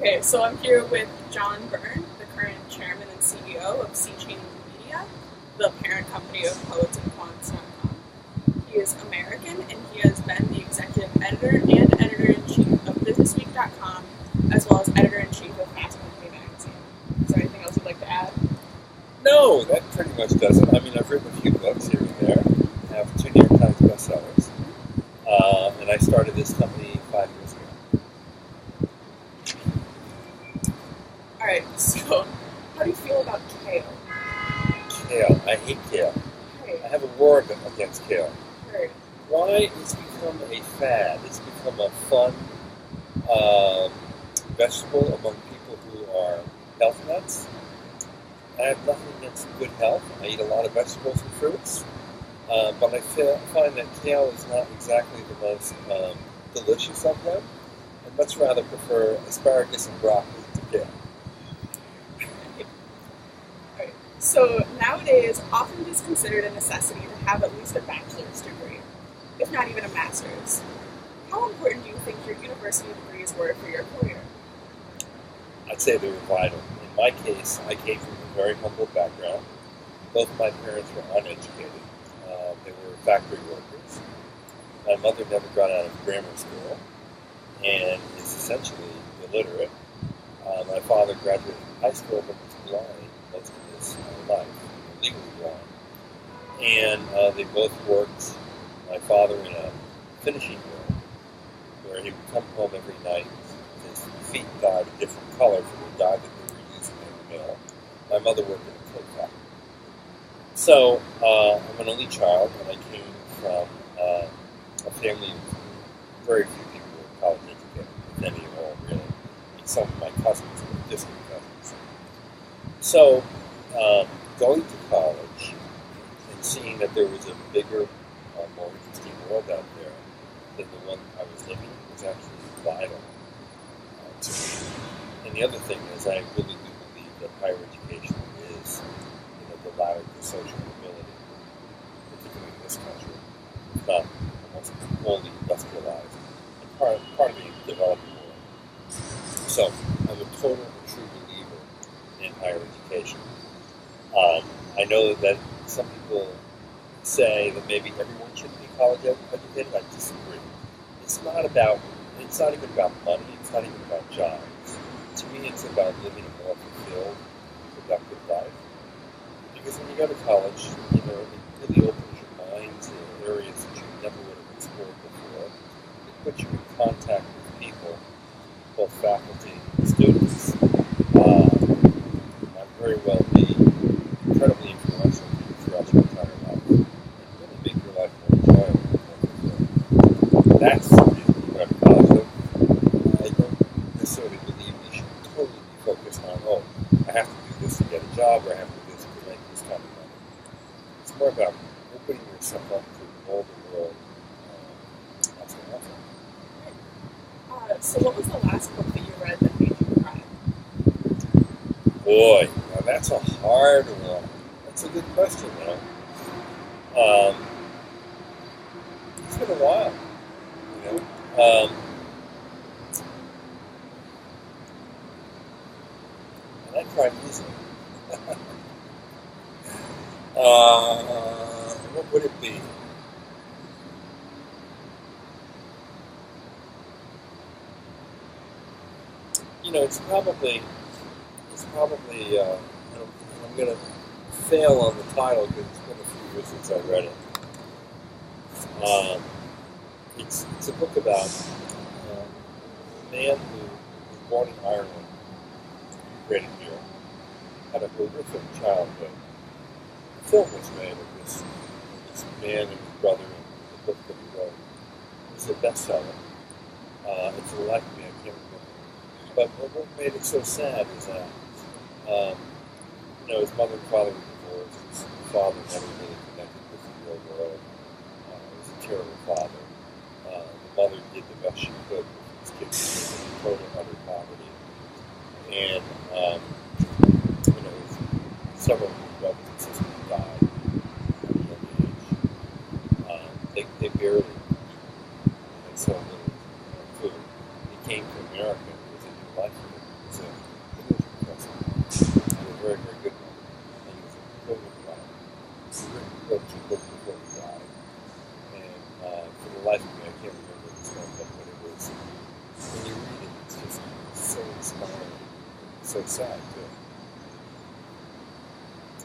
Okay, so I'm here with John Byrne, the current chairman and CEO of Sea Change Media, the parent company of Poets and Quants.com. He is American, and he has been the executive editor and editor-in-chief of BusinessWeek.com, as well as editor-in-chief of Fast Company magazine. Is there anything else you'd like to add? No, that pretty much does it. I mean, I've written a few books here and there. I have 2 New York Times bestsellers. And I started this company 5 years ago. Alright, so how do you feel about kale? Kale. I hate kale. Right. I have a war against kale. Right. Why? It's become a fad. It's become a fun vegetable among people who are health nuts. I have nothing against good health. I eat a lot of vegetables and fruits. But I find that kale is not exactly the most delicious of them. I'd much rather prefer asparagus and broccoli to kale. Right. So nowadays, often it is considered a necessity to have at least a bachelor's degree, if not even a master's. How important do you think your university degrees were for your career? I'd say they were vital. In my case, I came from a very humble background. Both my parents were uneducated. They were factory workers. My mother never got out of grammar school and is essentially illiterate. My father graduated from high school but was blind most of his life, legally blind. And they both worked, my father in a finishing room, where he would come home every night with his feet dyed a different color from the dye that they were using in the mill. My mother worked in a coat factory. So, I'm an only child, and I came from a family of very few people who were college educated, if any at all, really. And some of my cousins were distant cousins. So, going to college and seeing that there was a bigger, more interesting world out there than the one I was living in was actually vital to me. And the other thing is, I really do believe that higher education is the ladder to social mobility, particularly in this country, if not almost wholly industrialized, and part of the developing world. So I'm a total and true believer in higher education. I know that some people say that maybe everyone should be college educated. I disagree. It's not even about money. It's not even about jobs. To me, it's about living a more fulfilled, productive life. Because when you go to college, it really opens your mind to areas that you never would have explored before. It puts you in contact with people, both faculty and students. Might very well be incredibly influential to you throughout your entire life. And really make your life more enjoyable and more fulfilling. That's the reason you go to college. So I don't necessarily believe you should totally be focused on, I have to do this to get a job, or I have to do this to make this kind of money. It's more about opening yourself up to the older world. That's what I So what was the last book that you read that made you cry? Boy, now that's a hard one. That's a good question, though. It's been a while, and I cried easily. What would it be? It's probably, I'm going to fail on the title because it's been a few years since I read it. It's a book about a man who was born in Ireland, immigrated here, had a horrific childhood. A film was made of this man and his brother and the book that he wrote. It was a bestseller. It's a life of me, I can't remember. But what made it so sad is that, his mother and father were divorced. His father never really connected with the real world. He was a terrible father. The mother did the best she could with his kids in total utter poverty. And, several of his brothers and sisters died at a young age. They barely eat. They had so little food. He came to America. It was a new life for him. was an English professor, and a very, very good one. And he was a brilliant guy. He wrote 2 books before he died. And for the life of me, I can't remember this one book, but it was, when you read it, it's just so inspiring, so sad, too.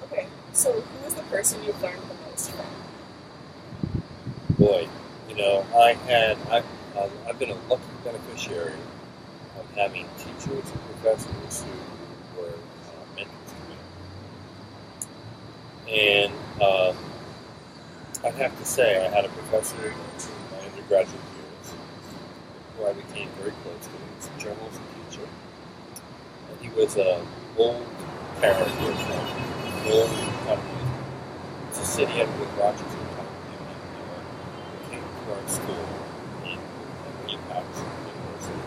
Okay, so who is the person you've learned the most from? Boy, I've been a lucky beneficiary of having teachers and professors who were mentors to me. And I'd have to say, I had a professor in my undergraduate years who I became very close to. He was a journalism teacher. And he was an old character from an old company. It's a city out of Rochester, who came to our school in William Patterson University.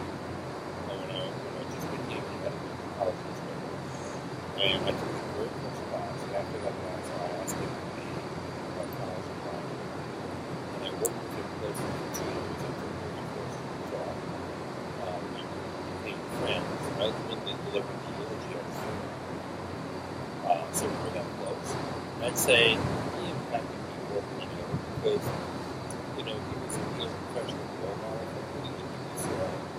And when I just became the head of the college newspaper. And I took his very first class. And after that class, I asked him to be my college advisor. And I worked with him closely for 2 years until the very first job. We became friends. And ultimately delivered the eulogy of him. So we were that close. And I'd say he impacted me more than any other because, he was a real professional role model. He was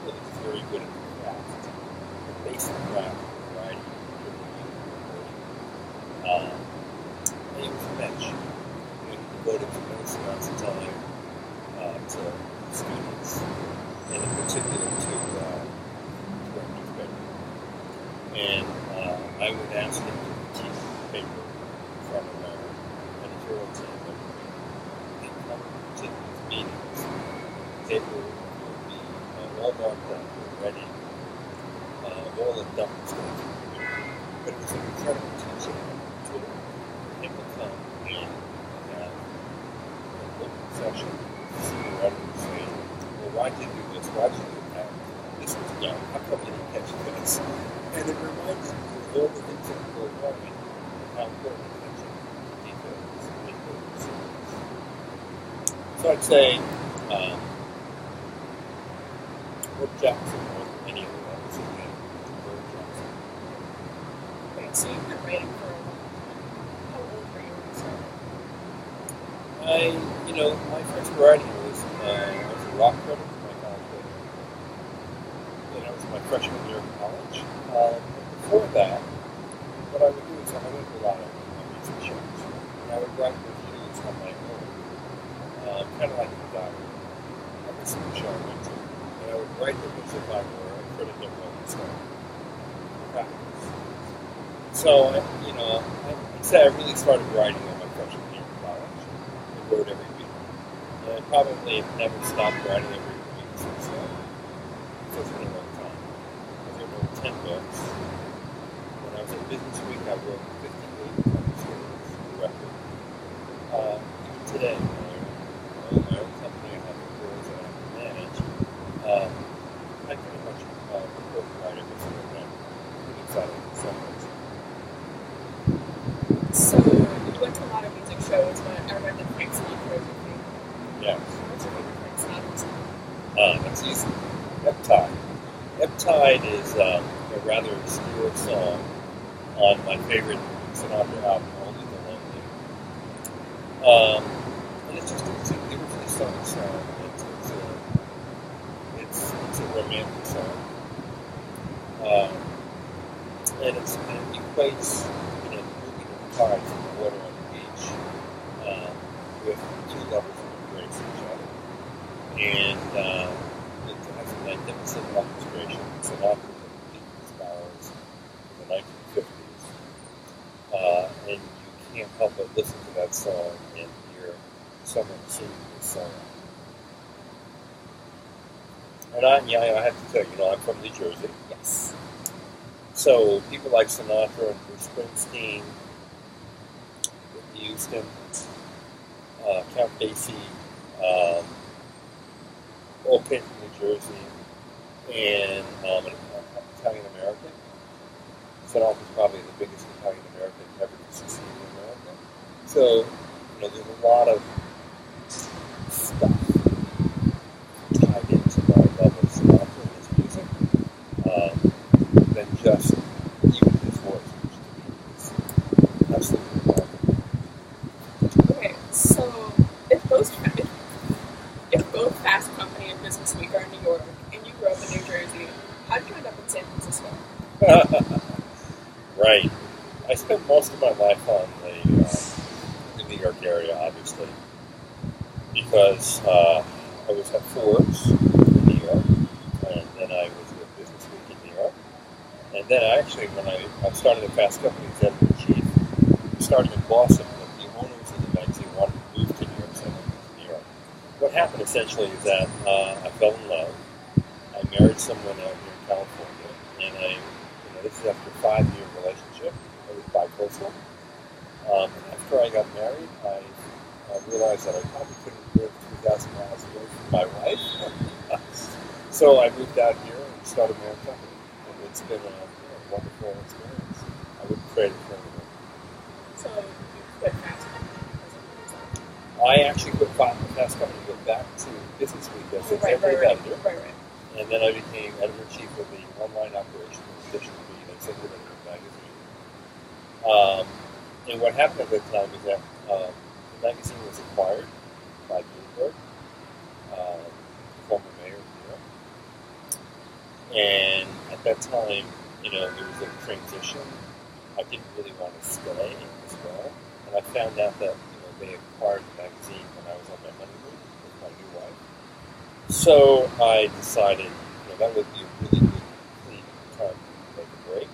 really very good at the craft, the basic craft of writing, reporting. And he was a bench. He devoted tremendous amounts of time to students, and in particular to our newspaper. And I would ask him to critique the paper from our editorial team every week. He'd come to these meetings. The paper would be all marked up and ready. All the numbers going through. But it was an incredible teaching to him to come and have an open session, senior editors saying, well, why did you do this? Why did you do that? This was done. How come you didn't catch this? And it reminded me of all the things that were going on and how important attention to detail is in those series. So I'd say Brooke Jackson more than any other others again. Brooke Jackson. Wait, so you've been writing for a while. How old were you when you started? My first writing was I was a rock critic for my college paper. And I was my freshman year of college. Before that, what I would do is I went to a lot of music shows. And I would write reviews on my own, kind of like a diary of a single show I went to. And I would write them as if I were a critic of Rolling Stone. Practice. So, I'd say I really started writing on my freshman year of college. I wrote every week. And I probably have never stopped writing every week since then. So it's been a long time. I've written 10 books. When I was at BusinessWeek, I wrote 58 cover stories directly. Even today, when my own company, I have the girls that I manage, I pretty much report and write every single day. Pretty exciting in some ways. So you went to a lot of music shows, but I read that Frank Sinatra is your favorite. Yes. What's your favorite Frank Sinatra song? That's easy. Eptide. Eptide is a rather obscure song on my favorite Sinatra album, Only the Lonely. And it's just a beautifully sung song. It's a romantic song. And it equates, the moving of the tide from the water on the beach with 2 lovers who embrace each other. And it has a magnificent orchestration. Sinatra completely stars in the 1950s. And you can't help but listen to that song and hear someone singing this song. And I have to tell you, I'm from New Jersey. Yes. So people like Sinatra and Bruce Springsteen, Whitney Houston, Count Basie, all came from New Jersey, and an Italian American. Sinatra was probably the biggest Italian American ever to succeed in America. So, there's a lot of stuff tied into my love of Sinatra and his music. Ben just even his voice, which to me is absolutely remarkable. Okay, so if both Fast Company and BusinessWeek are in New York, and you grew up in New Jersey, how did you end up in San Francisco? Right. I spent most of my life on the New York area, obviously, because I was at Forbes in New York, and then I was with BusinessWeek in New York. And then when I started at Fast Company as editor-in-chief, starting in Boston, but the owners of the magazine wanted to move to New York, so I moved to New York. What happened essentially is that I fell in love. I married someone out here in California, and this is after a 5-year relationship. I was bi-coastal. After I got married, I realized that I probably couldn't live 2,000 miles away from my wife. So I moved out here and started my own company. And it's been a wonderful experience. I wouldn't trade it for anything. So you quit Fast Company because of yourself? I actually quit Fast Company to go back to BusinessWeek as executive editor. Right. And then I became editor-in-chief of the online operations division of the executive editor of the magazine. And what happened at that time is that the magazine was acquired by Bloomberg, former mayor of New York. And at that time, there was a transition. I didn't really want to stay as well. And I found out that they acquired the magazine when I was on my honeymoon with my new wife. So I decided that would be a really good, clean time to make a break.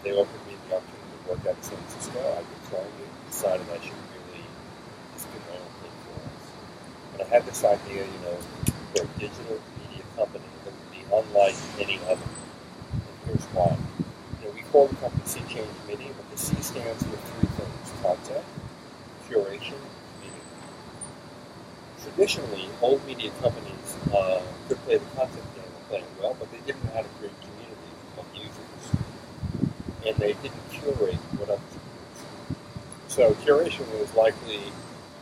They offered me the opportunity to work out in San Francisco. I declined it and decided I should really just do my own thing for us. And I had this idea, for a digital media company that would be unlike any other. And here's why. We call the company Sea Change Media, but the C stands for 3 things: content, curation, and media. Traditionally, old media companies could play the content game and play it well, but they didn't know how to create community of users. And they didn't curate what others produced. So curation was likely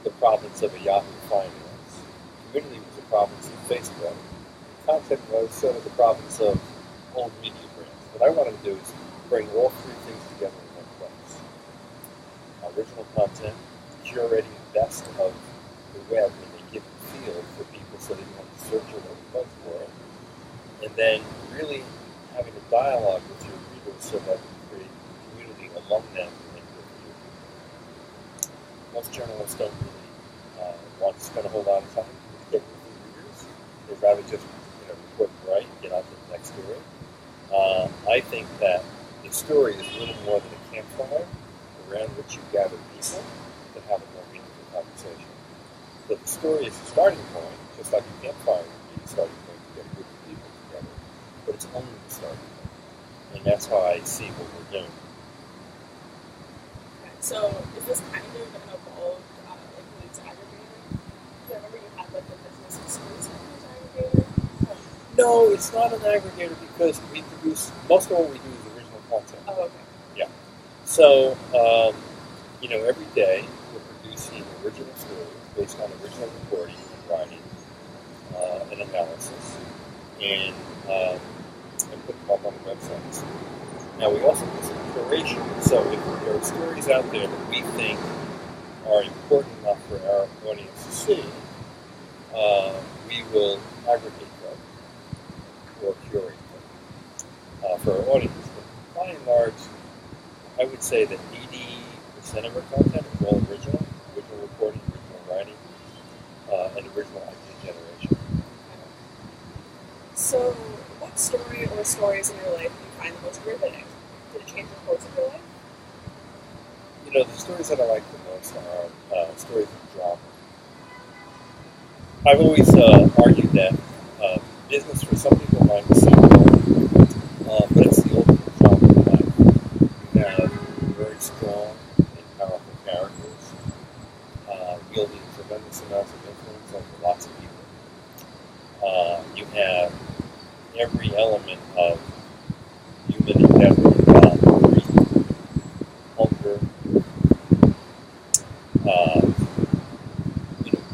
the province of a Yahoo Finance. Community was the province of Facebook. Content was sort of the province of old media brands. What I wanted to do is bring all 3 things together in one place. Original content, curating the best of the web in a given field for people so they don't have to search it or look for it. And then really having a dialogue with your readers so that you create community among them and with you. Most journalists don't really want to spend a whole lot of time getting with their readers. They'd rather just report and write and get on to the next story. I think that the story is a little more than a campfire around which you gather people to have a more meaningful conversation. So the story is a starting point, just like a campfire would be a starting point to get a group of people together. But it's only the starting point. And that's how I see what we're doing. Okay, so is this kind of an evolved news aggregator? Because I remember you had the business exclusive news aggregator. No, it's not an aggregator because we produce, most of what we do is original content. Oh, okay. Yeah. So, every day we're producing original stories based on original reporting and writing and analysis and put them up on the websites. Now, we also do some curation. So if there are stories out there that we think are important enough for our audience to see, we will aggregate them or curate them for our audience. But by and large, I would say that 80% of our content is all original reporting, original writing, and original idea generation. So, what story or stories in your life do you find the most riveting? Did it change the course of your life? The stories that I like the most are stories of drama. I've always argued that business for some people might be simple, but it's the ultimate drama of life. You have very strong and powerful characters, wielding tremendous amounts of influence over lots of people. You have every element of human endeavor involved: grief, hunger,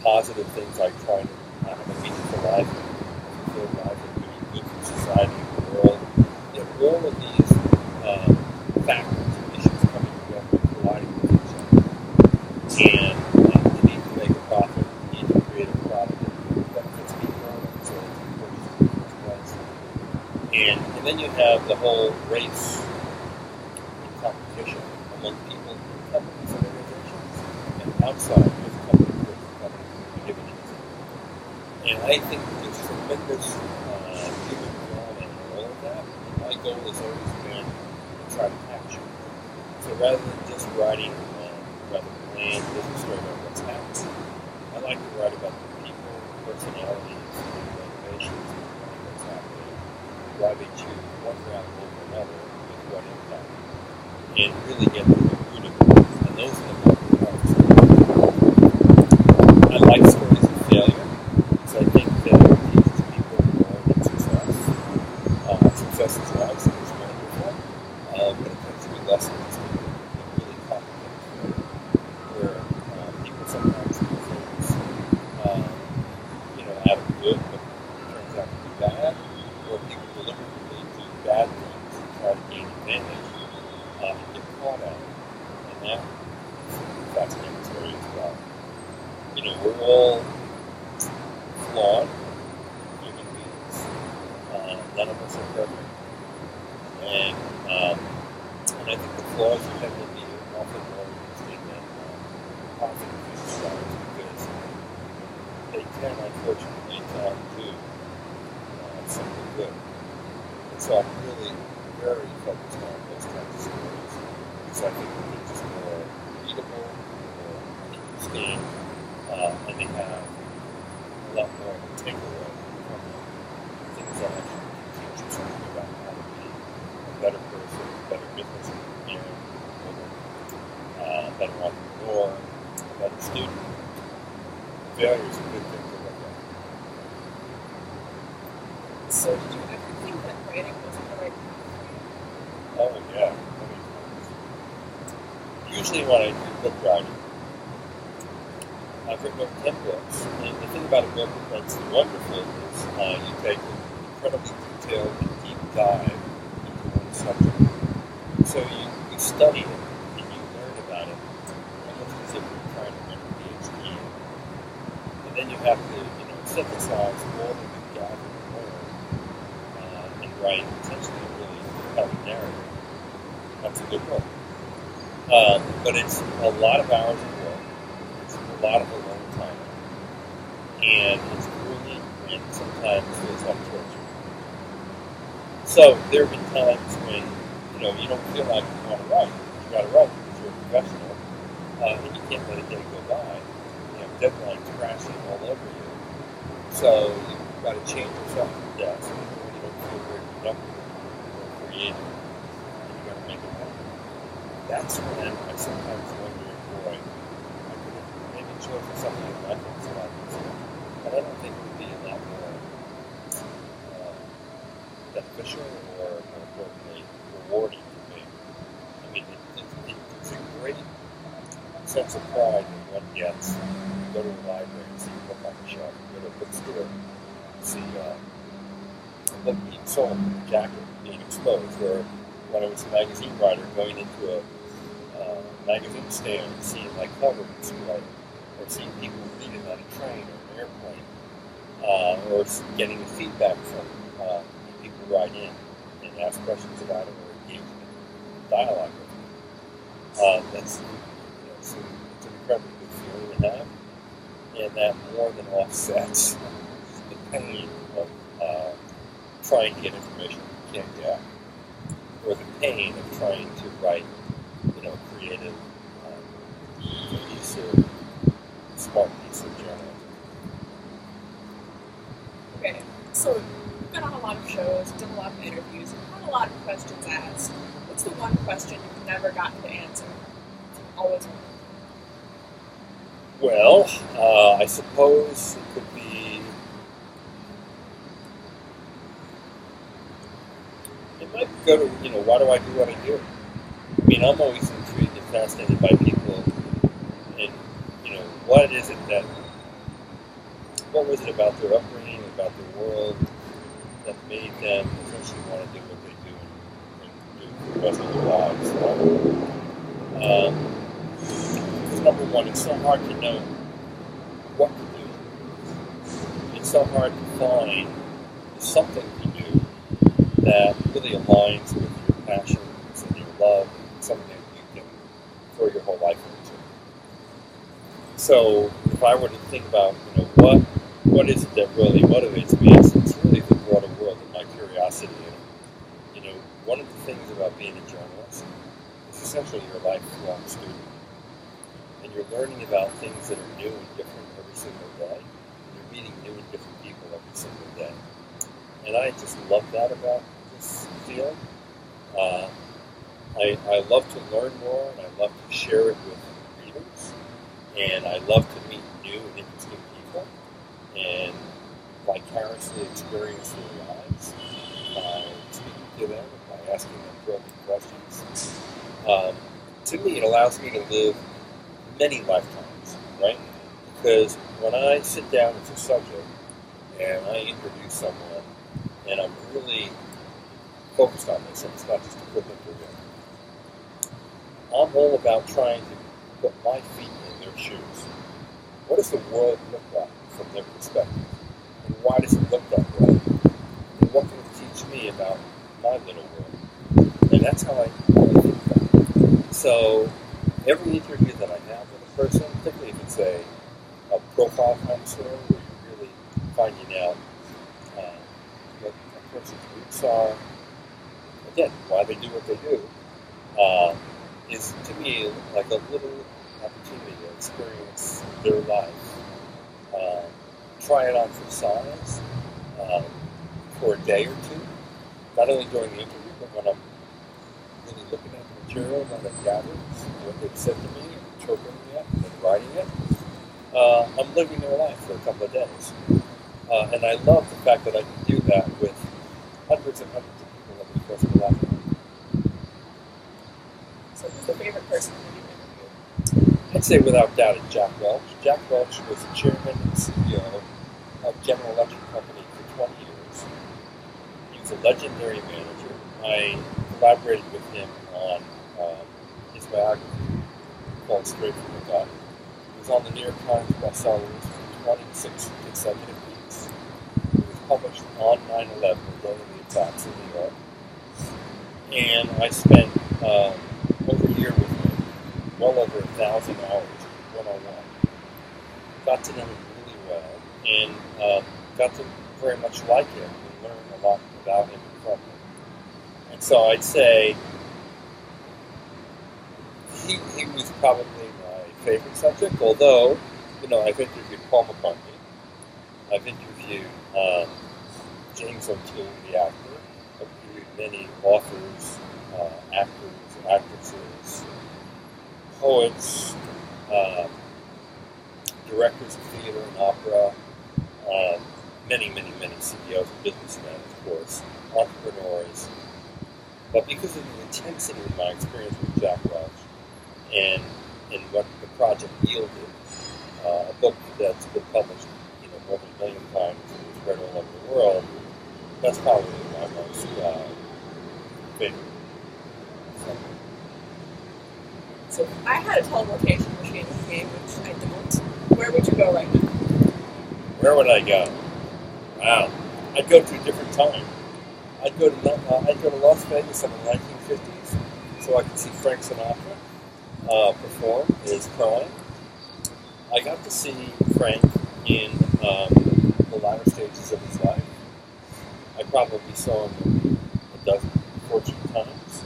positive things like trying to have a meaningful life, fulfilled life, and be unique in society and the world, And then you have the whole race and competition among people in companies and organizations, and outside with companies and given it. And I think there's tremendous human drama in all of that. And my goal has always been to try to capture. So rather than just writing rather bland business story about what's happening, I like to write about the people, personalities, and motivations behind what's happening, why they choose one route over another, with what impact, and really get to the root of it. And those are the most parts. I like stories of failure, because I think failure teaches people more than success. Success is nice and it's wonderful, but it tends to be lessons in really complicated failure, where people sometimes do things, out of good, but it turns out to be bad, or people deliberately do bad things and try to gain advantage and get caught out. And that is a fascinating story as well. We're all flawed human beings. None of us are perfect. And I think the flaws tend to be often more interesting than positive things, because they tend, unfortunately, to undo something good. And so I'm really very focused on those kinds of stories, because I think they're just more readable, more interesting, and they have a lot more of a takeaway from them. Things that actually teach you something about how to be a better person, a better business man, a better entrepreneur, a better student. Failure is a good thing to look at. So did you ever think that writing wasn't the right thing? Oh yeah, many times. Usually when I do book writing, I've written over 10 books, and the thing about a book that's wonderful is you take an incredibly detailed and deep dive into one subject. So you study it, and you learn about it, almost as if you're trying to write a PhD. And then you have to, synthesize all that you've gathered and learned, and write essentially a really compelling narrative. That's a good book. But it's a lot of hours of work. It's a lot of alone time. And it's grueling and sometimes feels like torture. So there have been times when, you don't feel like you want to write. You got to write because you're a professional, and you can't let a day go by. Deadlines crashing all over you. So you've got to change yourself to death when you don't feel very productive or creative, and you got to make it happen. That's when I sometimes wonder, boy, I could have maybe chosen something that I think is a lot easier, but I don't think it would be a lot more beneficial or, more importantly, rewarding for me. I mean, it's a great sense of pride that one gets. You go to a library and see a book on the shelf. You go to a bookstore and see a book being sold, a jacket being exposed. Or when I was a magazine writer, going into a magazine stand and seeing my cover display, or seeing people read it on a train or an airplane, or getting the feedback from people who write in and ask questions about it or engage in dialogue with it. It's an incredibly good feeling to have, and that more than offsets the pain of trying to get information you can't get, or the pain of trying to write, creative, cohesive, smart piece of journalism. Okay, so you've been on a lot of shows, done a lot of interviews, and had a lot of questions asked. What's the one question you've never gotten to answer? Always wanted. Well, I suppose it could be. It might go to, why do I do what I do? I mean, I'm always intrigued and fascinated by people, and, what was it about their upbringing, about their world, that made them essentially want to do what they do and do for the rest of their lives. Because number one, it's so hard to know what to do. It's so hard to find something to do that really aligns with your passions and your love, and something that you can throw your whole life into. So if I were to think about, what is it that really motivates me, it's really the broader world and my curiosity. And, one of the things about being a journalist is essentially you're a lifelong student. And you're learning about things that are new and different every single day. And you're meeting new and different people every single day. And I just love that about this field. I love to learn more, and I love to share it with readers. And I love to meet new and interesting people and vicariously experience their lives by speaking to them and by asking them probing questions. To me, it allows me to live many lifetimes, right? Because when I sit down as a subject and I introduce someone and I'm really focused on this, and it's not just a quick interview, I'm all about trying to put my feet in their shoes. What does the world look like from their perspective? And why does it look that way? And what can it teach me about my little world? And that's how I think about it. So every interview that I have with a person, particularly if it's a profile kind of story where you're really finding out what a person's roots are, again, why they do what they do, is to me like a little opportunity to experience their life. Try it on for size for a day or two, not only during the interview, but when I'm really looking at the material that I've gathered, what they've said to me, and interpreting it, and writing it. I'm living their life for a couple of days. And I love the fact that I can do that with hundreds and hundreds of people over the course of a lifetime. So who's the favorite person that you've interviewed? I'd say without doubt it's Jack Welch. Jack Welch was the chairman and CEO of General Electric Company for 20 years. He was a legendary manager. I collaborated with him on his biography called Straight from the Gut. It was on the New York Times bestseller list for 26 consecutive weeks. It was published on 9/11, the day of the attacks in New York. And I spent over a year with him, well over 1,000 hours one-on-one. Got to know him really well, and got to very much like him and learn a lot about him and from him. And so I'd say he was probably my favorite subject, although, I've interviewed Paul McCartney, I've interviewed James O'Toole, the actor, I've interviewed many authors, actors, actresses, poets, directors of theater and opera, many, many, many CEOs and businessmen, of course, entrepreneurs. But because of the intensity of my experience with Jack Welch and what the project yielded, a book that's been published, more than 1 million times and was read all over the world, that's probably my most favorite. So if I had a teleportation machine in the game, which I don't, where would you go right now? Where would I go? Wow. I'd go to a different time. I'd go to Las Vegas in the 1950s so I could see Frank Sinatra perform in his prime. I got to see Frank in the latter stages of his life. I probably saw him a dozen, 14 times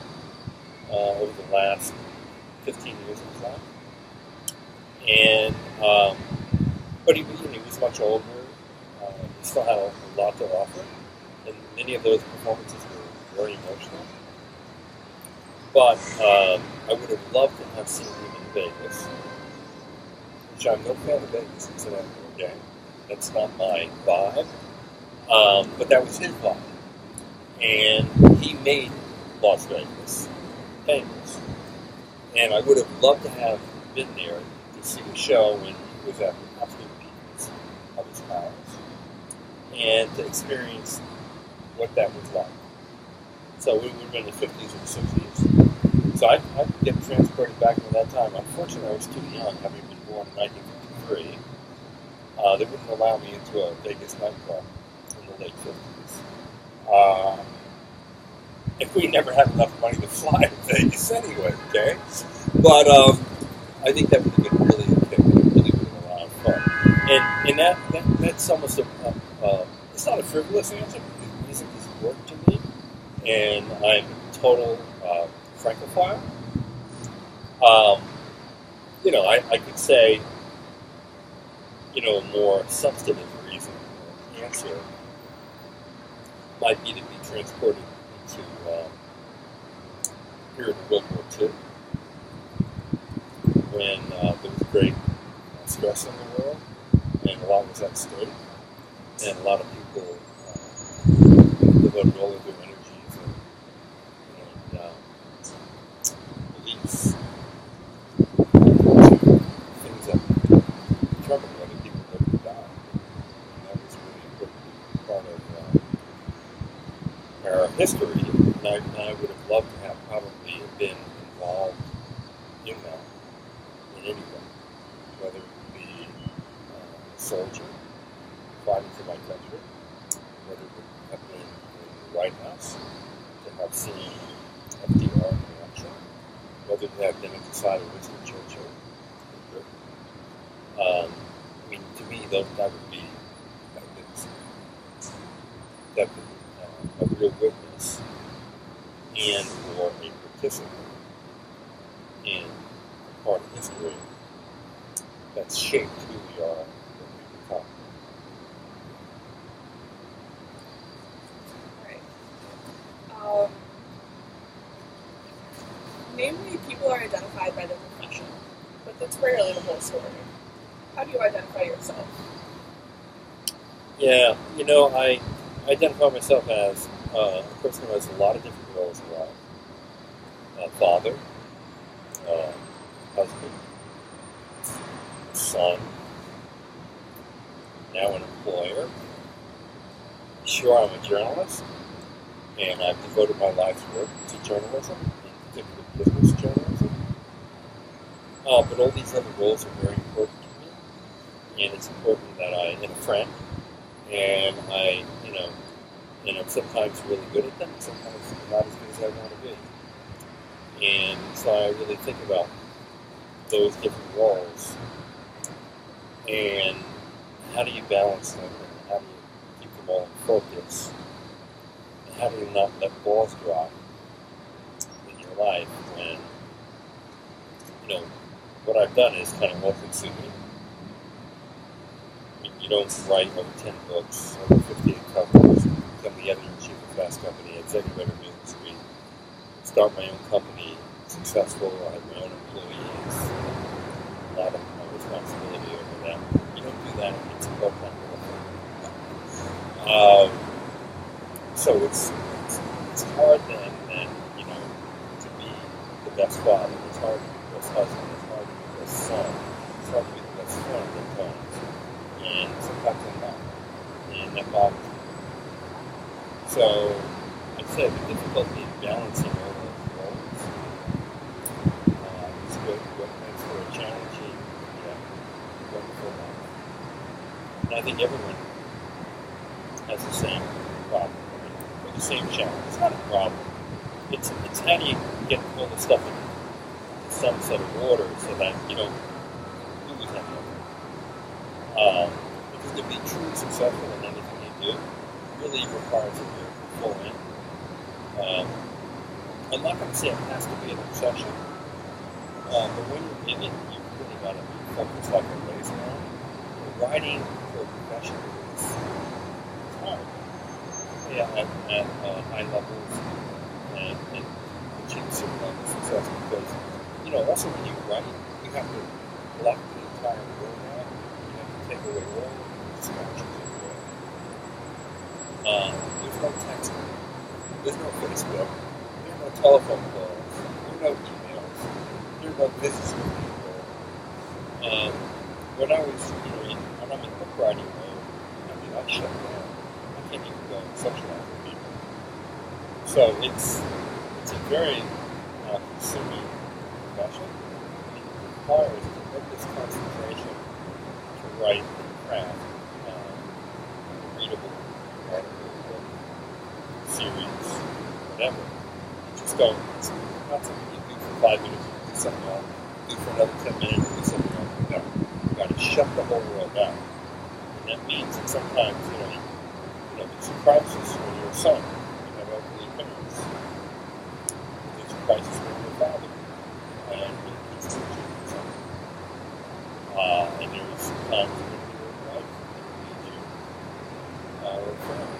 over the last 15 years of his life. And, but he was much older. He still had a lot to offer. And many of those performances were very emotional. But I would have loved to have seen him in Vegas, which I'm no fan of Vegas, incidentally, okay? That's not my vibe. But that was his vibe. And he made Las Vegas famous. And I would have loved to have been there to see the show when he was at the absolute peak of his powers and to experience what that was like. So we would have been in the 50s or the 60s. So I could get transported back into that time. Unfortunately, I was too young, having been born in 1953. They wouldn't allow me into a Vegas nightclub in the late 50s. if we never had enough money to fly to Vegas anyway, okay? But I think that would have been really okay. It really would have been a lot of fun. And that's almost it's not a frivolous answer because music is important to me, and I'm a total francophile. I could say, a more substantive reason or answer might be to be transported into period of World War II, when there was great stress in the world, and a lot was at stake, and a lot of people devoted all of their energies and beliefs to things that determined whether people lived or died. And that was really important part of our history, and I would have loved to have probably been involved in that in any way, whether it be a soldier fighting for my country, whether it would have been in the White House to have seen FDR in action, whether it have been at the side of Winston Churchill in Britain. To me, that would be a real witness and or a participant in a part of history that's shaped who we are and what we become. Right. Namely, people are identified by their profession, but that's rarely the whole story. How do you identify yourself? Yeah, I identify myself as a person who has a lot of different roles in life. Father, husband, son, now an employer. Sure, I'm a journalist, and I've devoted my life's work to journalism, in particular business journalism. But all these other roles are very important to me, and it's important that and a friend, and and I'm sometimes really good at them, sometimes not as good as I want to be. And so I really think about those different roles, and how do you balance them, and how do you keep them all in focus, and how do you not let balls drop in your life when, what I've done is kind of all-consuming. I mean, you don't write over 10 books, over 58 covers, become the editor-in-chief of Fast Company, executive editor of BusinessWeek, start my own company, successful, I have my own employees, a lot of my responsibility over them. You don't do that, it's a part-time role. So it's hard then, to be the best father. It's hard to be the best husband. It's hard to be the best son. It's hard to be the best friend at times. And sometimes I'm not. And that bothers me. So I'd say the difficulty in balancing all those roles is what makes for a challenging, wonderful life. And I think everyone has the same problem, or the same challenge. It's not a problem. It's how do you get all the stuff in some set of order so that you don't lose anything. Because to be truly successful in anything you do really requires that you're full in. I'm not going to say it has to be an obsession, but when you're in it, you really got to be focused like a laser on. Writing for a profession is hard. Yeah, at high levels and achieve a certain level of success because, also when you write, you have to block the entire world out. You have to take away all the distractions of the world. There's no texting. There's no Facebook. There's no telephone calls. There's no emails. There's no visits with people. When I'm in book writing mode, I shut down. I can't even go and socialize with people. So it's a very consuming profession. It requires tremendous concentration to write and craft readable article, book, series, whatever. it's not something you do for 5 minutes and do something else, do for another 10 minutes and do something else. No, you've got to shut the whole world down. And that means that sometimes, there's a crisis when you're a son, you have elderly parents. There's a crisis when you're a father, and your kids teaching you something. And there's times when you're a wife that needs you, or a friend.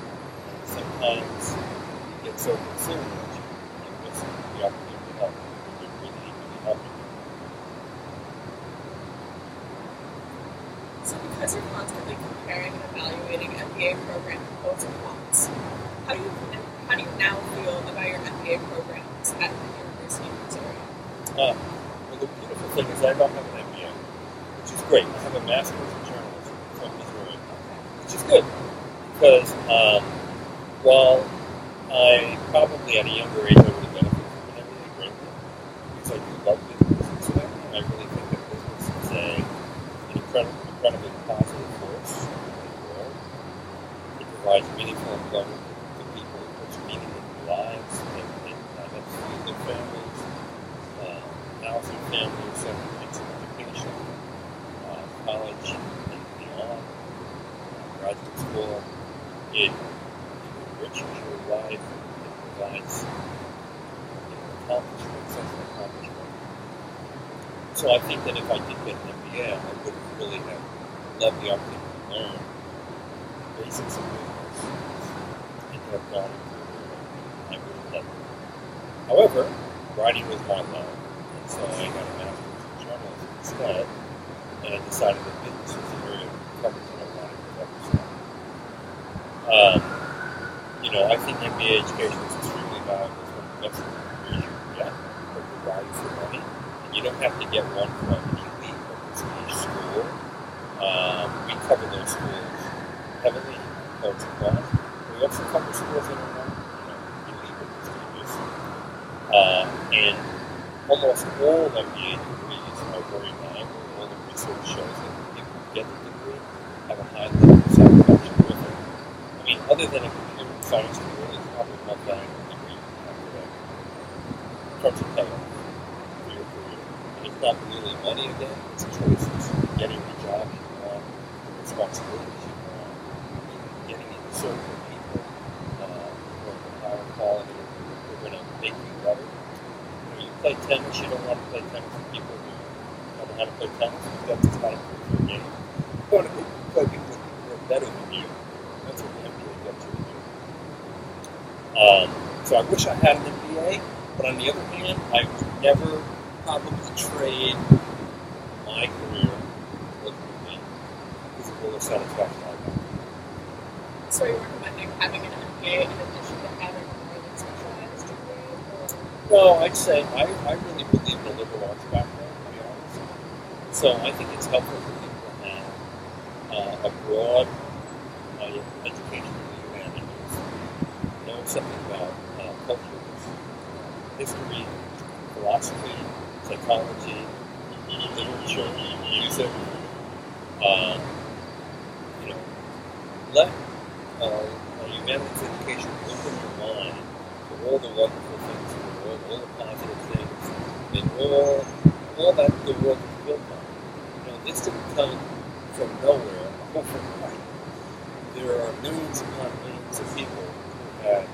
And sometimes you get so consumed that you miss the opportunity to help when you really need to be helping. So because you're constantly comparing and evaluating MBA program proposals and quants, how do you now feel about your MBA programs at the University of Missouri? Well, the beautiful thing is I don't have an MBA, which is great. I have a master's in journalism from Missouri, which is good because while I probably at a younger age I would have benefited from an MBA greatly because I do love business and I really think that business is an incredibly positive force in the world. It provides meaningful employment to people, it puts meaning in their lives, it helps feed their families, housing families, education, college and beyond, graduate school. It enriches your life, it provides accomplishment, sense of accomplishment. So I think that if I did get an MBA, I would really have loved the opportunity to learn the basics of business and have gone into it. I would have loved it. However, writing was my love, and so I got a master's in journalism instead, and I decided that business was an area of coverage that I wanted to represent. I think MBA education is extremely valuable. It's one of the best degrees you can get for the value for money. And you don't have to get one from an elite or prestige school. We cover those schools heavily in Quants and Quants. We also cover schools that are not elite or prestigious. And almost all MBA degrees are very valuable. All the research shows that people who get the degree have a high level of satisfaction with it. I mean, other than a computer science degree, it's probably the most valuable degree you can have today in terms of payoff for your career. And it's not really money again, it's choices. Getting the job you want, the responsibilities you want, getting in the circle of people who are of higher quality, who are going to make you better. You play tennis, you don't want to play tennis with people who don't know how to play tennis because that's just not a good game. You want to play people who are better than you. That's what the MBA gets you to do. So I wish I had an MBA, but on the other hand, I would never probably trade my career for the physical or satisfaction I got. So are you recommending having an MBA in addition to having a more specialized degree? No, I'd say I really believe in a liberal arts background, to be honest. So I think it's helpful for people to have a broad education in the humanities, know something about cultures, history, philosophy, psychology, literature, music. Let humanities education open your mind to all the wonderful things in the world, all the positive things, and all that the world is built on. This didn't come from nowhere, overnight. There are millions upon millions of people who had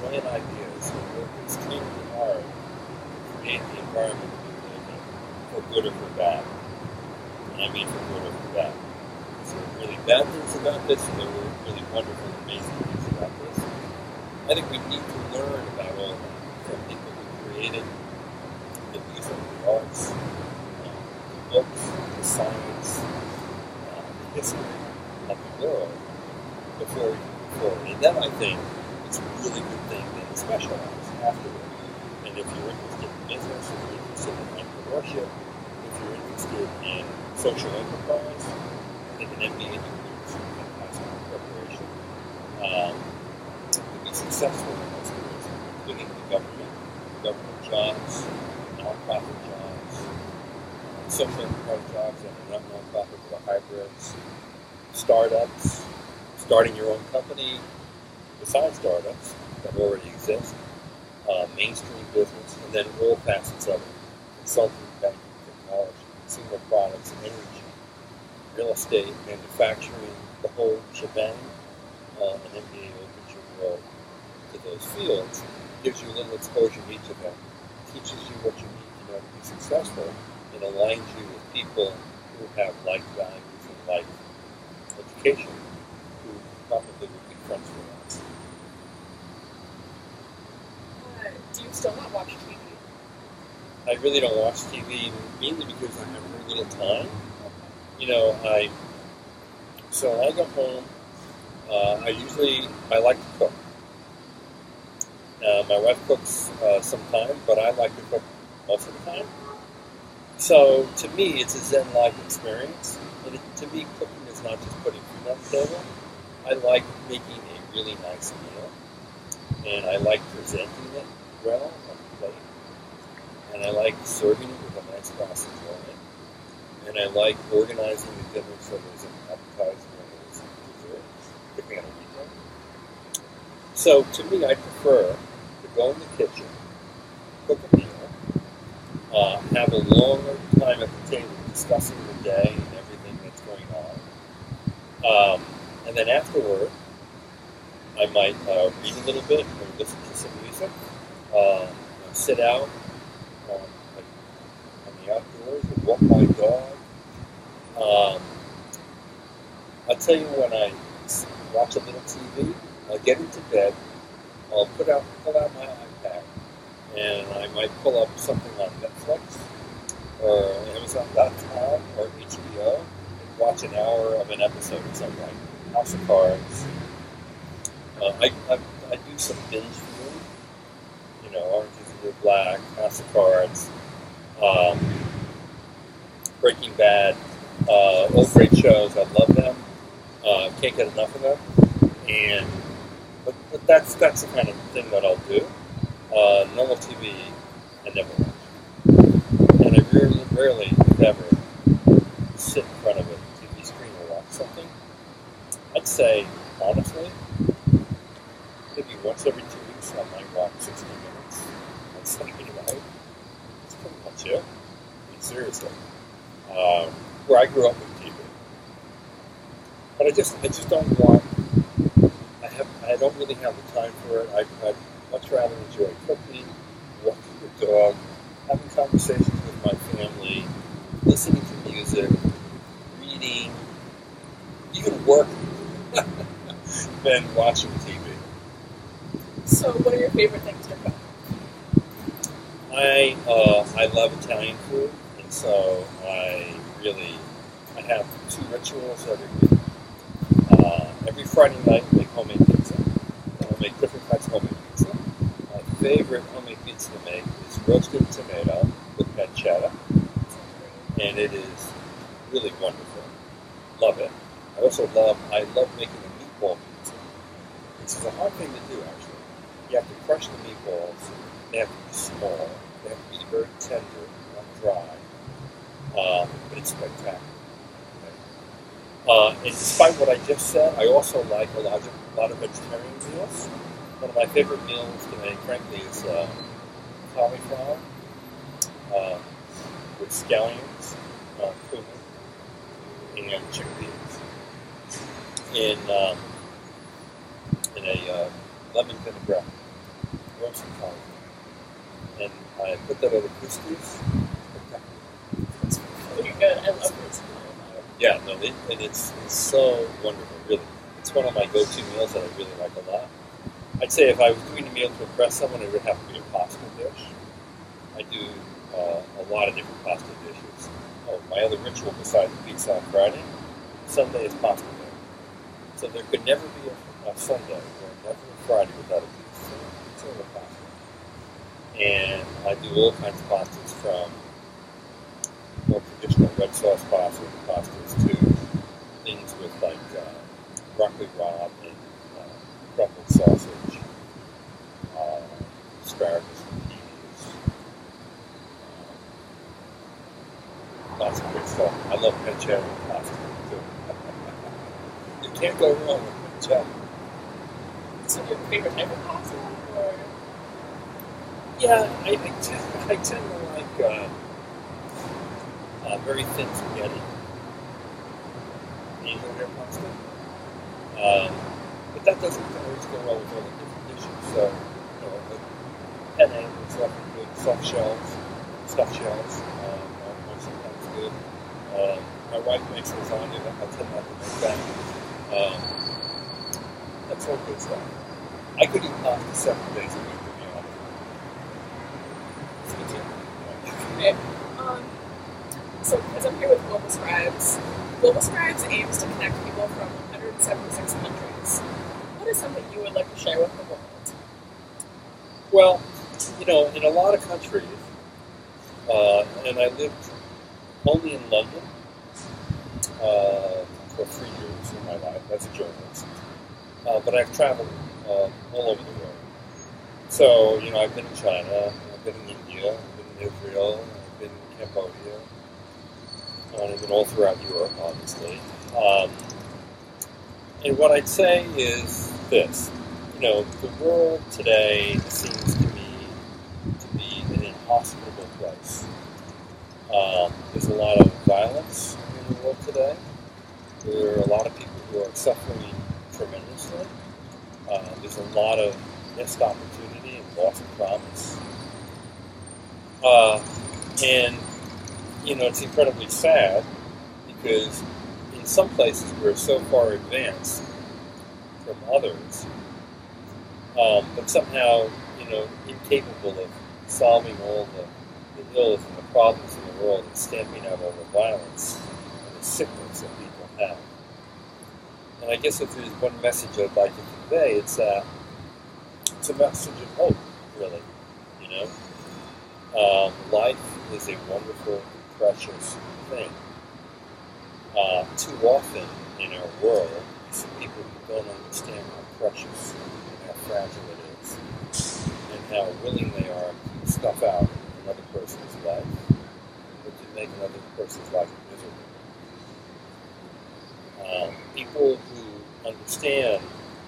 brilliant ideas and worked extremely hard to create the environment we live in, for good or for bad. And I mean for good or for bad. There were really bad things about this, and there were really wonderful, amazing things about this. I think we need to learn about all that from people who created the music, the arts, the books, the science, the history of the world before we move forward. And then I think it's a really good thing that you specialize afterward. And if you're interested in business, if you're interested in entrepreneurship, if you're interested in social enterprise, I think an MBA degree is a fantastic preparation to be successful in those careers, including the government jobs, nonprofit jobs, social enterprise jobs that are not nonprofit but hybrids, startups, starting your own company besides startups that already exist, mainstream business, and then all facets of it: consulting, banking, technology, consumer products, energy, real estate, manufacturing, the whole shebang. An MBA opens your world to those fields, gives you a little exposure in each of them, teaches you what you need to know to be successful, and aligns you with people who have like values and like education, who probably would be friends with us. Do you still not watch TV? I really don't watch TV, mainly because I have very little time. You know, when I go home, I like to cook. My wife cooks sometimes, but I like to cook most of the time. So to me, it's a Zen-like experience. And to me, cooking is not just putting food on the table. I like making a really nice meal, and I like presenting it well on the plate, and I like serving it with a nice glass of wine, and I like organizing the dinner so there's an appetizer and there's dessert, picking on a weekend. So to me, I prefer to go in the kitchen, cook a meal, have a longer time at the table discussing the day and everything that's going on. And then afterward, I might read a little bit or listen to some music, sit out on the outdoors and walk my dog. I'll tell you, when I watch a little TV, I'll get into bed, I'll pull out my iPad, and I might pull up something on Netflix or Amazon.com or HBO and watch an hour of an episode or something like House of Cards. I do some binge viewing, you know, Orange is the New Black, House of Cards, Breaking Bad, all great shows. I love them. Can't get enough of them. But that's the kind of thing that I'll do. Normal TV, I never watch. And I rarely, if ever, sit in front of a TV screen or watch something. I'd say, honestly, maybe once every 2 weeks I might watch 60 minutes on Sunday night. That's pretty much it. I mean, seriously. Where I grew up with TV. But I just don't want, I don't really have the time for it. I'd much rather enjoy cooking, walking the dog, having conversations with my family, listening to music, reading, even working, than watching TV. So what are your favorite things to cook? I love Italian food, and so I have 2 rituals every week. Every Friday night I make homemade pizza, and I'll make different types of homemade pizza. My favorite homemade pizza to make is roasted tomato with pancetta, and it is really wonderful. Love it. I love making a meatball pizza. This is a hard thing to do, actually. You have to crush the meatballs. They have to be small. They have to be very tender, not dry. But it's spectacular. And despite what I just said, I also like a lot of vegetarian meals. One of my favorite meals to make, frankly, is cauliflower with scallions, cumin, and chickpeas in a lemon vinaigrette, roasted cauliflower. And I put that over couscous. It's really good. I love this. Yeah, no, it's so wonderful, really. It's one of my go-to meals that I really like a lot. I'd say if I was doing a meal to impress someone, it would have to be a pasta dish. I do a lot of different pasta dishes. Oh, my other ritual besides the pizza on Friday, Sunday is pasta day. So there could never be a Sunday or never a Friday without a pizza or a pasta. And I do all kinds of pastas, from more traditional red sauce pastas to things with like broccoli rabe and crumbled sausage, asparagus and peas, lots of great stuff. I love pancetta pasta too. You can't go wrong with pancetta. So your favorite type of pasta? Or? Yeah, I tend to like very thin spaghetti. You know their pasta. But that doesn't always go well with other different dishes. So, like penne is often good. Stuffed shells are sometimes good. My wife makes lasagna. I tend not to make that. That's all good stuff. I could eat pasta 7 days a week, to be honest. It's good. Okay. So, as I'm here with Global Scribes, Global Scribes aims to connect people from 176 countries. What is something you would like to share with the world? Well, in a lot of countries, and I lived only in London for 3 years of my life as a journalist, but I've traveled all over the world. So, I've been in China, I've been in India, I've been in Israel, I've been in Cambodia, and I've been all throughout Europe, obviously. And what I'd say is this. The world today seems to me to be an inhospitable place. There's a lot of violence in the world today. There are a lot of people who are suffering tremendously. There's a lot of missed opportunity and lost promise. And it's incredibly sad because in some places we're so far advanced from others, but somehow, incapable of solving all the ills and the problems in the world and stamping out all the violence and the sickness that people have. And I guess if there's one message I'd like to convey, it's that it's a message of hope, really. Life is a wonderful, precious thing. Too often in our world, we see people who don't understand how precious and how fragile it is, and how willing they are to stuff out another person's life, or to make another person's life miserable. People who understand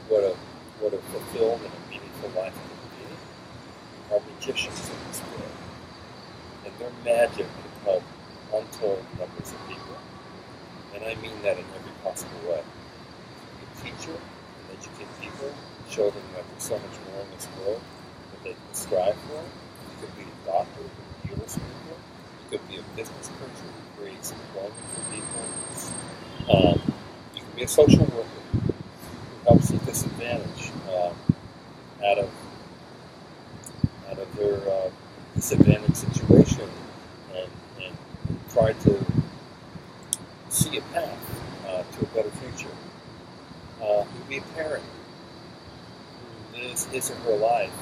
what a fulfilled and a meaningful life can be are magicians in this world, and their magic can help untold numbers of people. And I mean that in every possible way. You can teach them and educate people, show them that there's so much more in this world that they can strive for. You could be a doctor who heals people. You could be a business person who creates employment for people. You can be a social worker who helps the disadvantaged out of their disadvantaged situation and try to see a path to a better future. You can be a parent who lives his or her life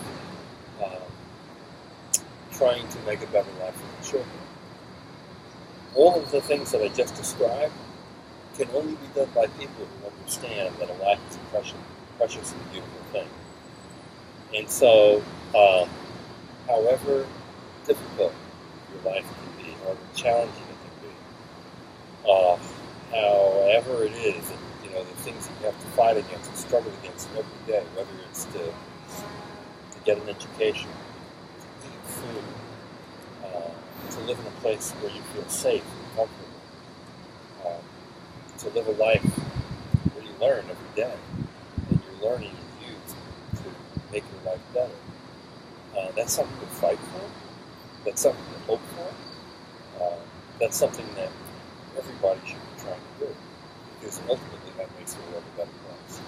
trying to make a better life for the children. All of the things that I just described can only be done by people who understand that a life is a precious and beautiful thing. And so, however difficult your life can be, however challenging it can be, however it is, and, the things that you have to fight against and struggle against every day, whether it's to get an education, to eat food, to live in a place where you feel safe and comfortable, to live a life where you learn every day, and you're learning and use to make your life better. That's something to fight for. That's something to hope for. That's something that everybody should be trying to do, because ultimately that makes the world a better place.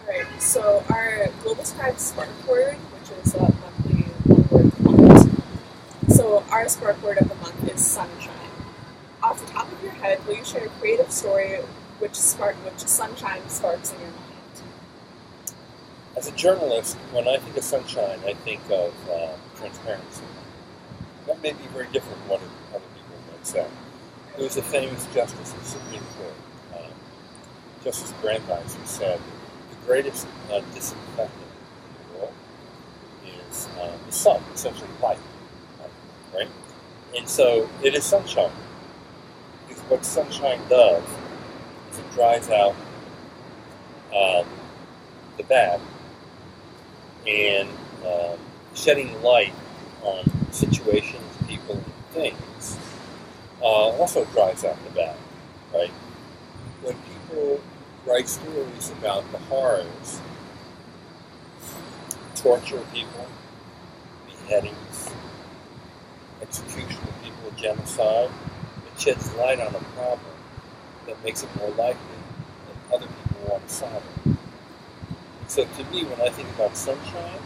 Alright, so our Global Scribes Spark Word, which is a monthly one-word quant. So our Spark Word of the month is sunshine. Off the top of your head, will you share a creative story which sunshine sparks in your mind? As a journalist, when I think of sunshine, I think of transparency. That may be very different from what other people might say. There was a famous justice of the Supreme Court, Justice Brandeis, who said, the greatest disinfectant in the world is the sun, essentially light, right? And so it is sunshine. Because what sunshine does is it dries out the bad and shedding light on situations, people, and things also drives out the bad, right? When people write stories about the horrors, torture of people, beheadings, execution of people, genocide, it sheds light on a problem that makes it more likely that other people want to solve it. So to me, when I think about sunshine,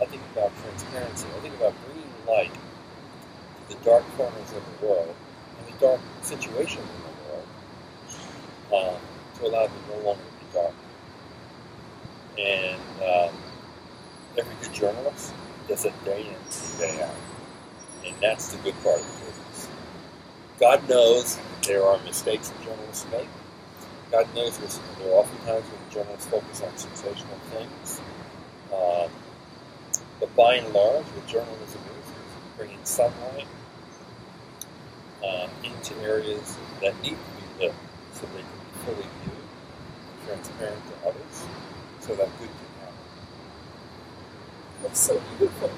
I think about transparency. I think about bringing light to the dark corners of the world and the dark situations in the world to allow them no longer to be dark. And every good journalist does it day in and day out. And that's the good part of the business. God knows there are mistakes that journalists make. God knows there are often times when journalists focus on sensational things. But by and large, what journalism is bringing sunlight into areas that need to be lit so they can be fully viewed and transparent to others so that good can happen. That's so beautiful.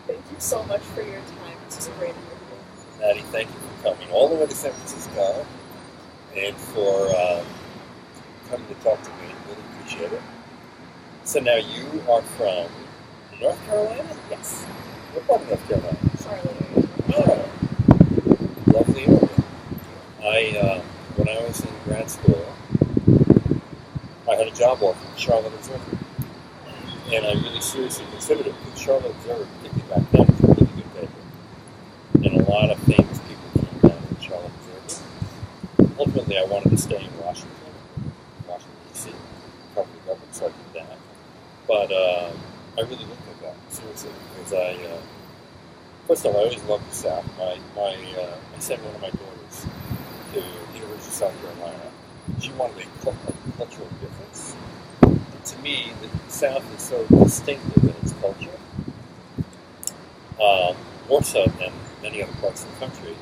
Thank you so much for your time. This is a great interview. Maddie, thank you for coming all the way to San Francisco and for coming to talk to me. Really appreciate it. So now you are from North Carolina? Yes. What part of North Carolina? Charlotte. Oh, lovely area. When I was in grad school, I had a job offer in Charlotte Observer. And I really seriously considered it because Charlotte Observer, particularly back then, was a really good paper. And a lot of things people came down in Charlotte Observer. Ultimately, I wanted to stay in Washington, D.C., cover the government, so I did that. But I really looked at that, seriously, because first of all, I always loved the South. I sent one of my daughters to the University of South Carolina. She wanted a cultural difference. And to me, the South is so distinctive in its culture, more so than many other parts of the country,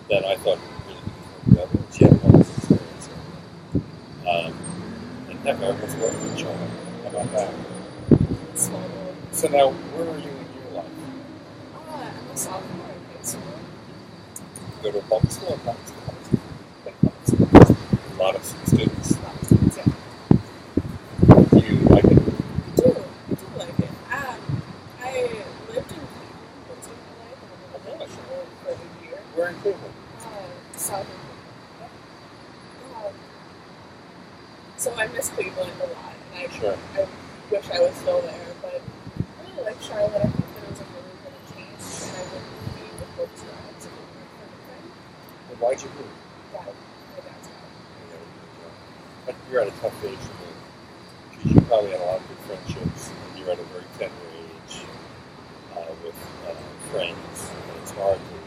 that I thought it would really be together. She had a wonderful experience. And heck, I was working in Charlotte. How about that? So now, where are you in your life? I'm a sophomore in high school. You go to a public school or private school? Public school. A lot of students. Yeah. Do you like it? I do like it. I lived in Cleveland most of my life, and I lived in Charlotte for a year. Where in Cleveland? South of Cleveland. So I miss Cleveland a lot, and I wish I was still there, but I really like Charlotte. I think that it was a really good change, and I wouldn't be the folks that I was a good friend. Well, why'd you move? My dad's house. But you're at a tough age to move. Because you probably had a lot of good friendships, and you're at a very tender age with friends, and it's hard to leave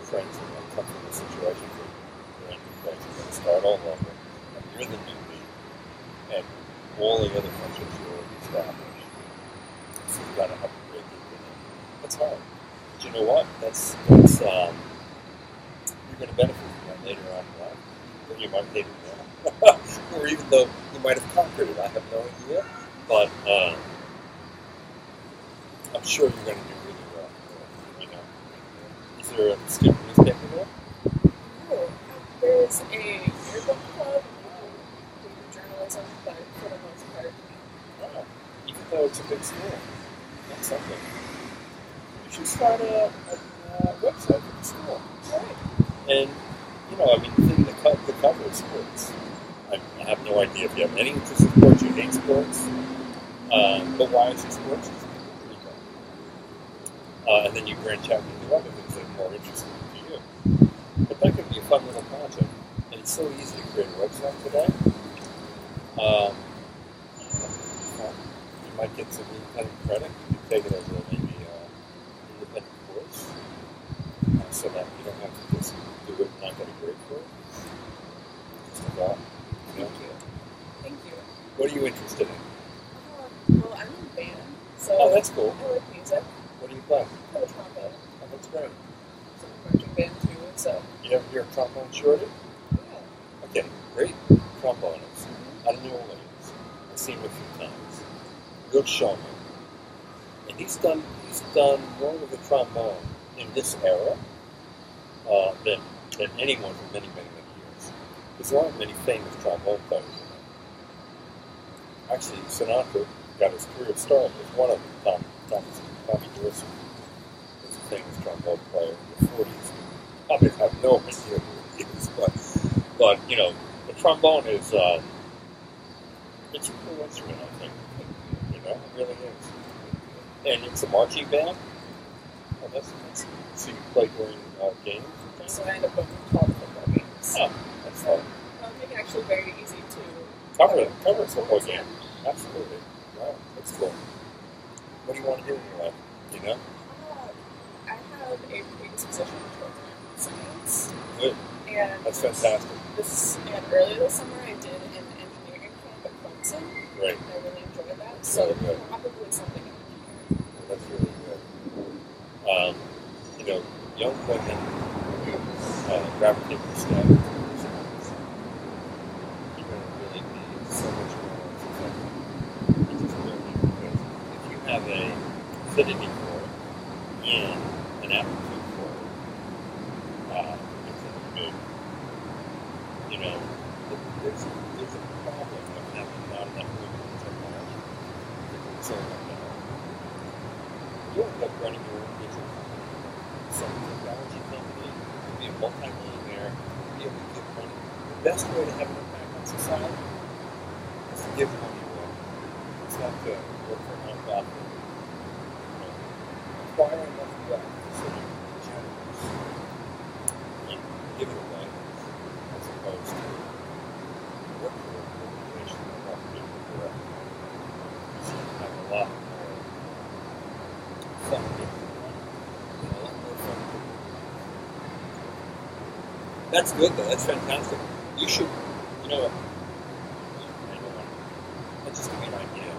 friends in a comfortable situation for a new place. You're going to start all over, and you're the newbie, and all the other friendships you already established. So you've got to have a great deal with them. That's hard. But you know what? That's you're going to benefit from that later on in life. Then you might hate it now. Or even though you might have conquered it, I have no idea. But I'm sure you're going to do really well. You know, is there a student newspaper there? No, there's a yearbook club. We do journalism, but for the most part, Oh, even though it's a big school, that's something. You should start a website for the school. right. And, you know, I mean, the cover is sports. I have no idea if you have any interest in sports, you hate sports. But why is it sports? It's pretty cool. And then you branch out and do other things that are more interesting to you. But that could be a fun little project. And it's so easy to create a website today. You might get some independent credit. You can take it as maybe independent course. So that you don't have to just do it and not get a grade for it. Just a thought. Thank you. What are you interested in? Well, I'm in band, so Oh, that's cool. I like music. What do you play? I play the trombone. Oh, that's great. So I'm marching band too, so You ever hear a trombone shorty? yeah. Okay, great trombonist out of New Orleans. I've seen him a few times. real showman. And he's done more with the trombone in this era than anyone for many, many, many years. There aren't many famous trombone players. Actually, Sinatra got his career started with one of them, Tommy Dorsey, was a famous trombone player in the 40s. Probably have no idea who he is, but you know, the trombone is it's a cool instrument, I think. You know, it really is. And it's a marching band. Oh, that's so you play during games and things? So I end up going to 12 football games. Oh, that's fun. I'll make it actually very easy to Cover a football game. Absolutely. Wow, that's cool. What do you want to do in your life? Do you know? I have a predisposition towards science. Good. And that's fantastic. Earlier this summer I did an engineering camp at Quants. Right. I really enjoyed that. That's So really good. probably something in engineering. That's really good. You know, young women gravitate to STEM. You're going to really be so much more successful. You just will be, because if you have a affinity for it and an aptitude for it, it's a good, you know, there's a problem with having not enough women in technology. So you end up running your own digital company, some technology company, you'll be a multi-millionaire, you'll be able to give money. The best way to have an impact on society is to give money away. It's not to work for a nonprofit. You know, acquire enough wealth so you can be generous and give it away, as opposed to work for an organization that wants people to work. So you have a lot more fun giving money. You know, a lot more fun giving money. That's good though, that's fantastic. You should, you know, let's just give you an idea.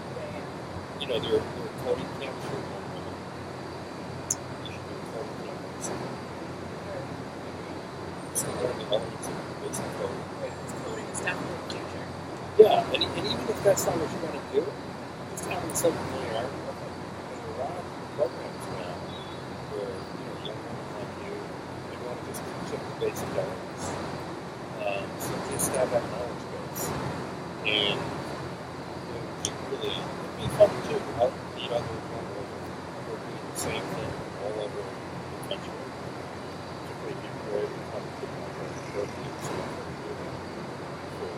You know, there are coding camps for young women. You should do a coding camp with someone. So learn the elements of basic coding. Coding is definitely the future. Yeah, and even if that's not what you want to do, just having some familiarity with it. There are a lot of programs now where, you know, young women like you, they want to just teach them the basic elements. So just have that knowledge base. And it really, it'd be fun to help meet other young women who are doing the same thing all over the country. Particularly if you're able to come to the Berkeley and see what they're doing for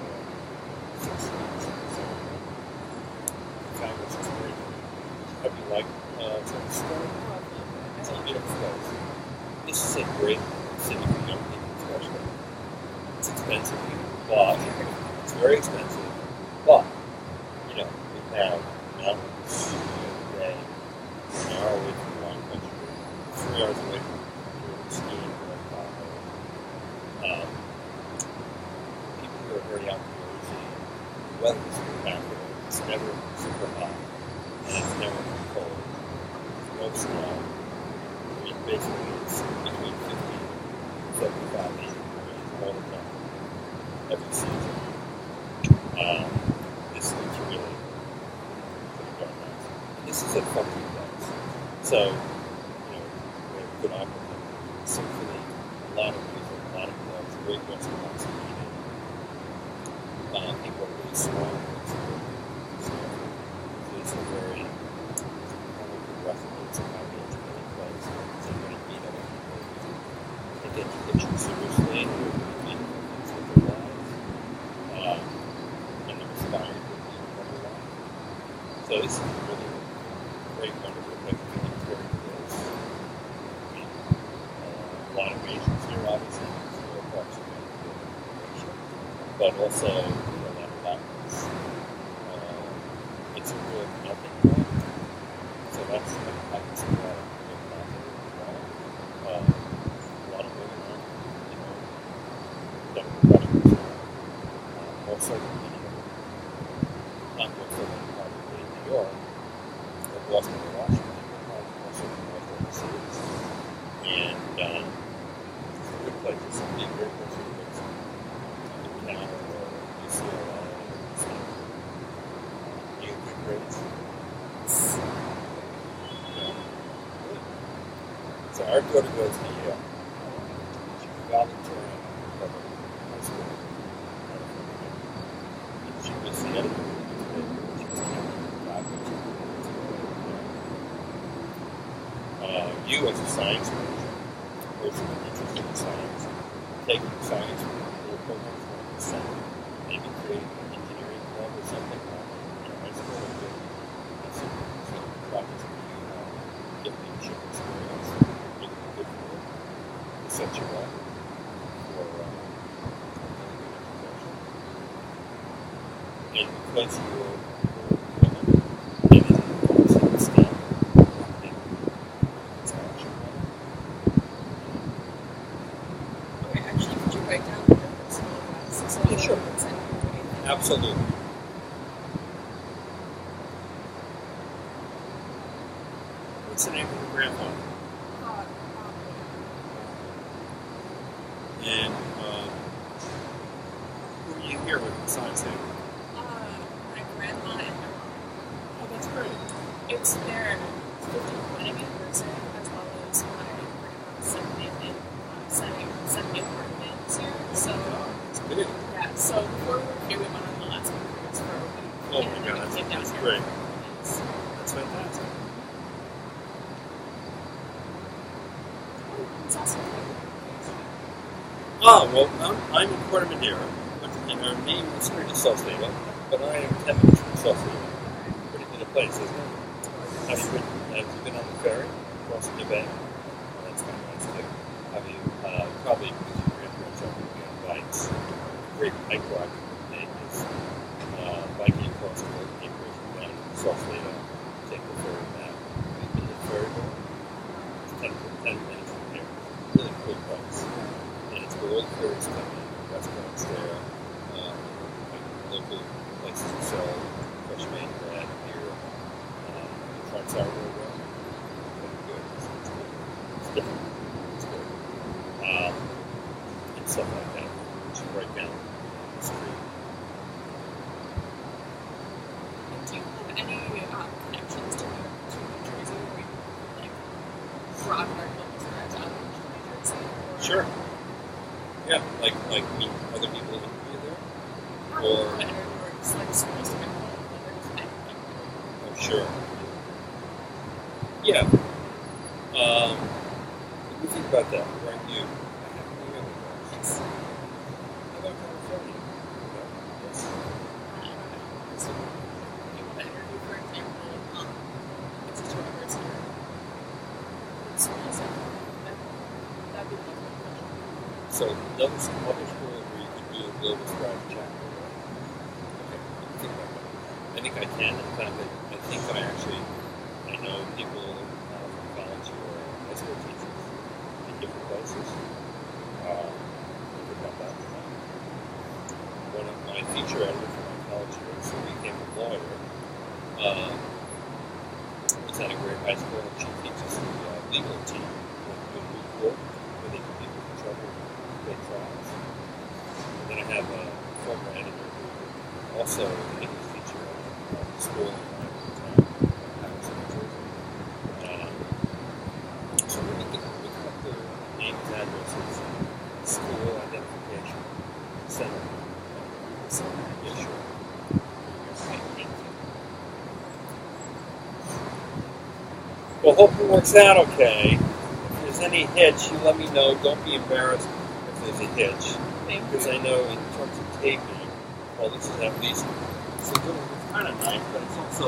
6 months or so. Found this is great. Have you liked San Francisco? It's a beautiful place. This is a great city for young people, especially. It's expensive, but it's very expensive. But, you know, we have mountains every day, an hour away from the wine country, 3 hours away from skiing or Tahoe. People who are very outdoorsy. The weather is spectacular. It's never super hot, and it's never cold. There's no snow. I mean, basically, it's between 50 and 75, 80 degrees all the time, every season. This looks really pretty darn nice. And this is a funky place. So, you know, we have good opera, symphony, a lot of music, a lot of clubs, great restaurants, and eating. People are really smart. It's a very reference of how to educate place. So you're going to meet other people who take education seriously, who are really meaningful things with their lives, and they're inspiring to lead a better life. So this is a really great, wonderful place. I think it's very close. I mean, a lot of Asians here, obviously, because there are parts of Asia, but also, you know, a lot of Latins. It's a real melting pot. So that's, I can see a lot of real content as well. A lot of women are, you know, young professionals, more so than many of them. Not more so than probably in New York, or Boston or Washington, but probably more so than most other cities. And it's a good place. It's a big, great place to live. Canada or UCLA or Stanford. You get good grades. our daughter goes to Yale. She's volunteering at high school. And she was the editor of the newspaper. She was you as a science major, person interested in science, taking science little programs like the center, maybe creating an engineering club or something in high school and doing some projects where you get leadership experience, really good for you, to set you up for a really good education. And because you're women, it is a STEM. Absolutely. What's the name of your grandfather? And who are you here with besides him? My grandma and my mom. Oh, that's great. It's their 50th wedding anniversary, as well as my grandma's 70th birthday this year. So, it's big. Yeah, so before we were here, we went on the last cruise for a week. Oh my God, that's great. That's fantastic. It's awesome. Well, I'm in Puerto Madera, and our name is street is Sausalito, but I am 10 minutes from Sausalito. Pretty good a place, isn't it? Have you been on the ferry crossing the bay? Well, that's kind of nice too. Have you, probably because your grandparents are moving on bikes, great bike ride is biking across the acres down to Sausalito, take the ferry back. We've been to the ferry boat. It's 10 minutes from here. Really cool place. And it's where all the ferries come in, restaurants there, local places to sell fresh made bread, beer, tried sourdough bread. Very good. It's different. It's good. And stuff like that. Which is right down the street. And do you have any connections to New Jersey where you like broaden our global spreads out of New Jersey? Sure. Yeah, like meet other people in India there? Or just like schools to get involved with it. Oh, sure. Yeah. What do you think about that? Where are you? Yes. How about California? Yes. So, people that interview, for example, it's just university or schools, that'd be the So, another school where you could do a global strategy chapter, right? Okay, what do you think about that? I think I can. In fact, I know people from college who are high school teachers in different places. Think about that. One of my feature editors from my college years who became a lawyer was at a great high school, and she teaches the legal team in moot court where they can be in trouble in big trials. And then I have a former editor who also is an English teacher at the school in my town, Patterson, New Jersey. So we're looking up the names, addresses, school identification, center. So, yeah, sure. Right, thank you. Well, hope it works out okay. If there's any hitch, you let me know. Don't be embarrassed if there's a hitch. Because I know in terms of taping, well, this is at least, it's kind of nice, but it's also